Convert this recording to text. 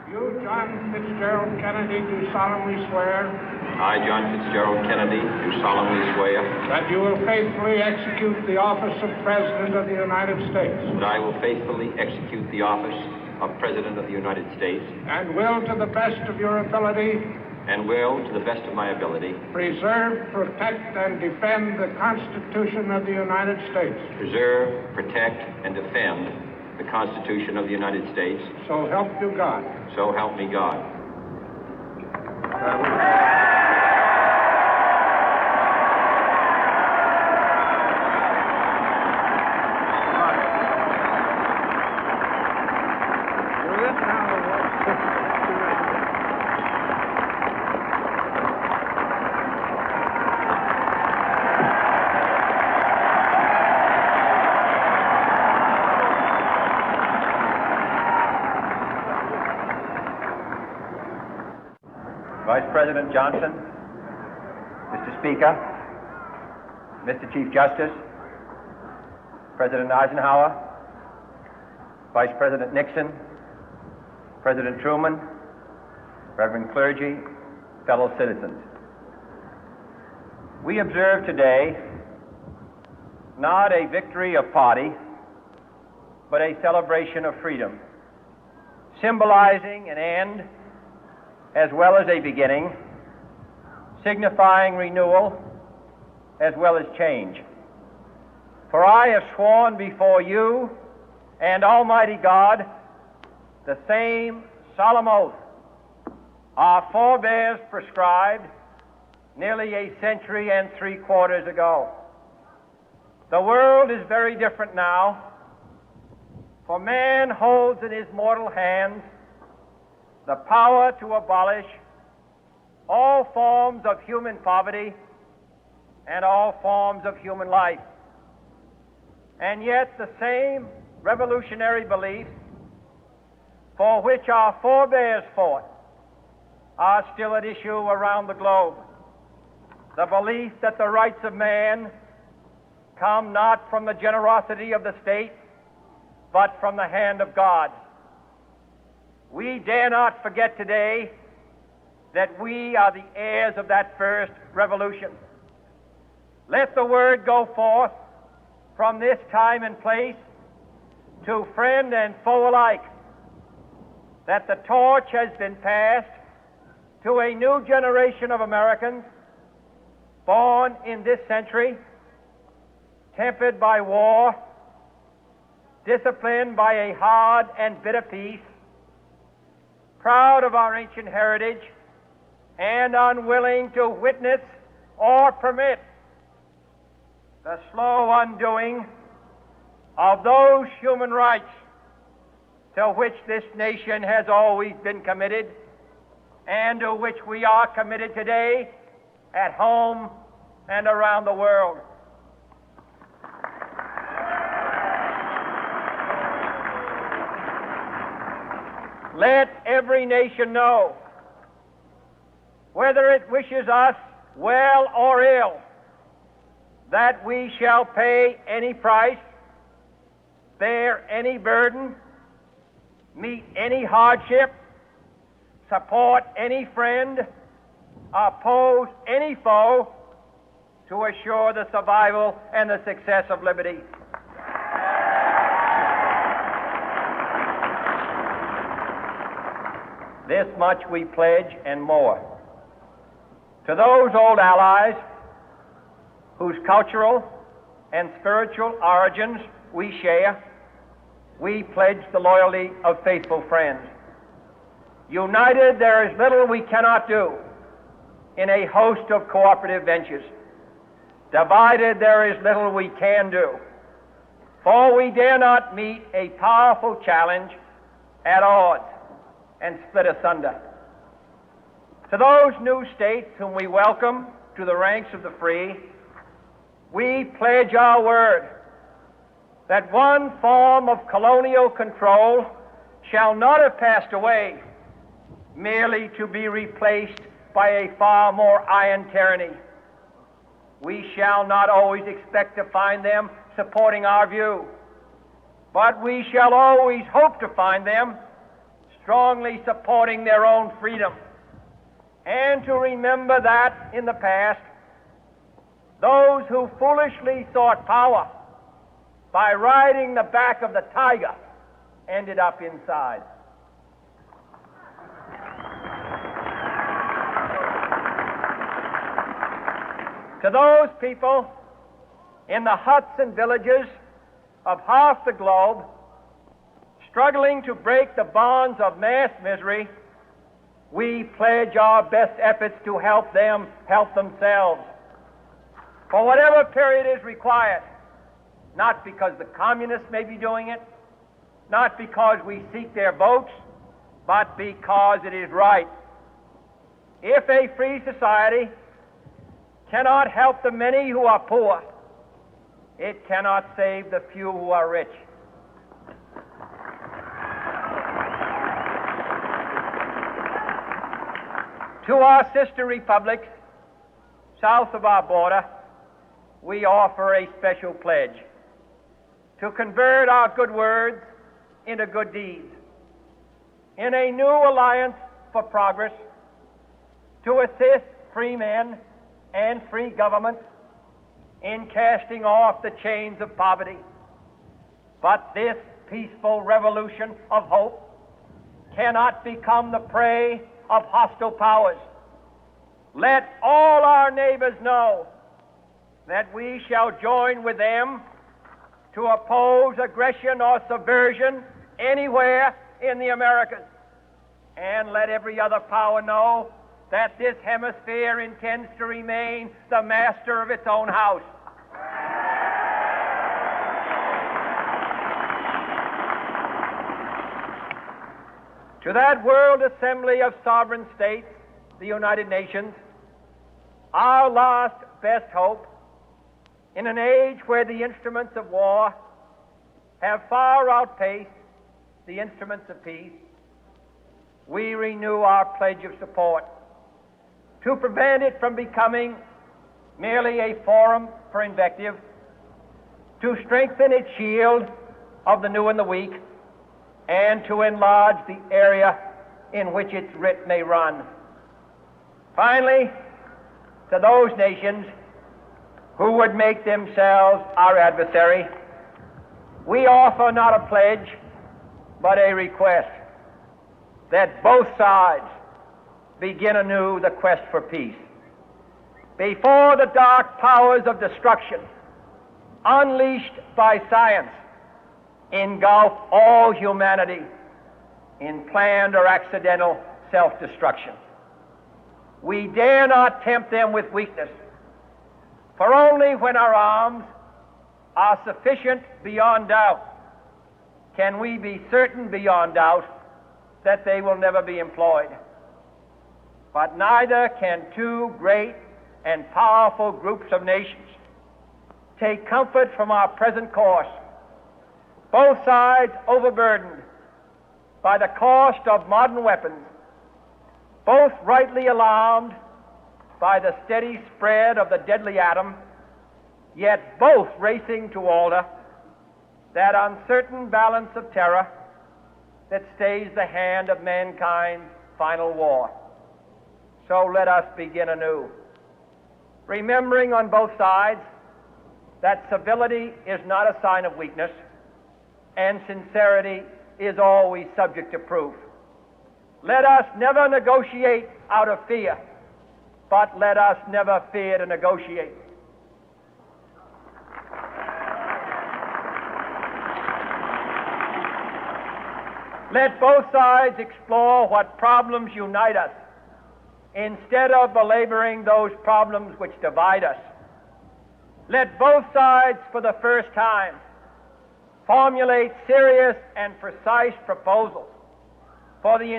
You, John Fitzgerald Kennedy, do solemnly swear. I, John Fitzgerald Kennedy, do solemnly swear. That you will faithfully execute the office of President of the United States. That I will faithfully execute the office of President of the United States. And will, to the best of your ability. And will, to the best of my ability. Preserve, protect, and defend the Constitution of the United States. Preserve, protect, and defend the Constitution of the United States. So help you God. So help me God. Vice President Johnson, Mr. Speaker, Mr. Chief Justice, President Eisenhower, Vice President Nixon, President Truman, Reverend clergy, fellow citizens. We observe today not a victory of party, but a celebration of freedom, symbolizing an end as well as a beginning, signifying renewal as well as change. For I have sworn before you and Almighty God the same solemn oath our forebears prescribed nearly a century and 3/4 ago. The world is very different now, for man holds in his mortal hands the power to abolish all forms of human poverty and all forms of human life. And yet the same revolutionary beliefs for which our forebears fought are still at issue around the globe. The belief that the rights of man come not from the generosity of the state, but from the hand of God. We dare not forget today that we are the heirs of that first revolution. Let the word go forth from this time and place to friend and foe alike that the torch has been passed to a new generation of Americans born in this century, tempered by war, disciplined by a hard and bitter peace, proud of our ancient heritage, and unwilling to witness or permit the slow undoing of those human rights to which this nation has always been committed and to which we are committed today at home and around the world. Let every nation know, whether it wishes us well or ill, that we shall pay any price, bear any burden, meet any hardship, support any friend, oppose any foe to assure the survival and the success of liberty. This much we pledge and more. To those old allies whose cultural and spiritual origins we share, we pledge the loyalty of faithful friends. United, there is little we cannot do in a host of cooperative ventures. Divided, there is little we can do, for we dare not meet a powerful challenge at odds and split asunder. To those new states whom we welcome to the ranks of the free, we pledge our word that one form of colonial control shall not have passed away, merely to be replaced by a far more iron tyranny. We shall not always expect to find them supporting our view, but we shall always hope to find them strongly supporting their own freedom, and to remember that in the past, those who foolishly sought power by riding the back of the tiger ended up inside. To those people in the huts and villages of half the globe struggling to break the bonds of mass misery, we pledge our best efforts to help them help themselves for whatever period is required, not because the communists may be doing it, not because we seek their votes, but because it is right. If a free society cannot help the many who are poor, it cannot save the few who are rich. To our sister republics south of our border, we offer a special pledge to convert our good words into good deeds, in a new alliance for progress, to assist free men and free governments in casting off the chains of poverty. But this peaceful revolution of hope cannot become the prey of hostile powers. Let all our neighbors know that we shall join with them to oppose aggression or subversion anywhere in the Americas. And let every other power know that this hemisphere intends to remain the master of its own house. To that World Assembly of Sovereign States, the United Nations, our last best hope, in an age where the instruments of war have far outpaced the instruments of peace, we renew our pledge of support to prevent it from becoming merely a forum for invective, to strengthen its shield of the new and the weak, and to enlarge the area in which its writ may run. Finally, to those nations who would make themselves our adversary, we offer not a pledge, but a request that both sides begin anew the quest for peace. Before the dark powers of destruction, unleashed by science, engulf all humanity in planned or accidental self-destruction, we dare not tempt them with weakness, for only when our arms are sufficient beyond doubt can we be certain beyond doubt that they will never be employed. But neither can two great and powerful groups of nations take comfort from our present course, both sides overburdened by the cost of modern weapons, both rightly alarmed by the steady spread of the deadly atom, yet both racing to alter that uncertain balance of terror that stays the hand of mankind's final war. So let us begin anew, remembering on both sides that civility is not a sign of weakness, and sincerity is always subject to proof. Let us never negotiate out of fear, but let us never fear to negotiate. Let both sides explore what problems unite us, instead of belaboring those problems which divide us. Let both sides, for the first time, formulate serious and precise proposals for the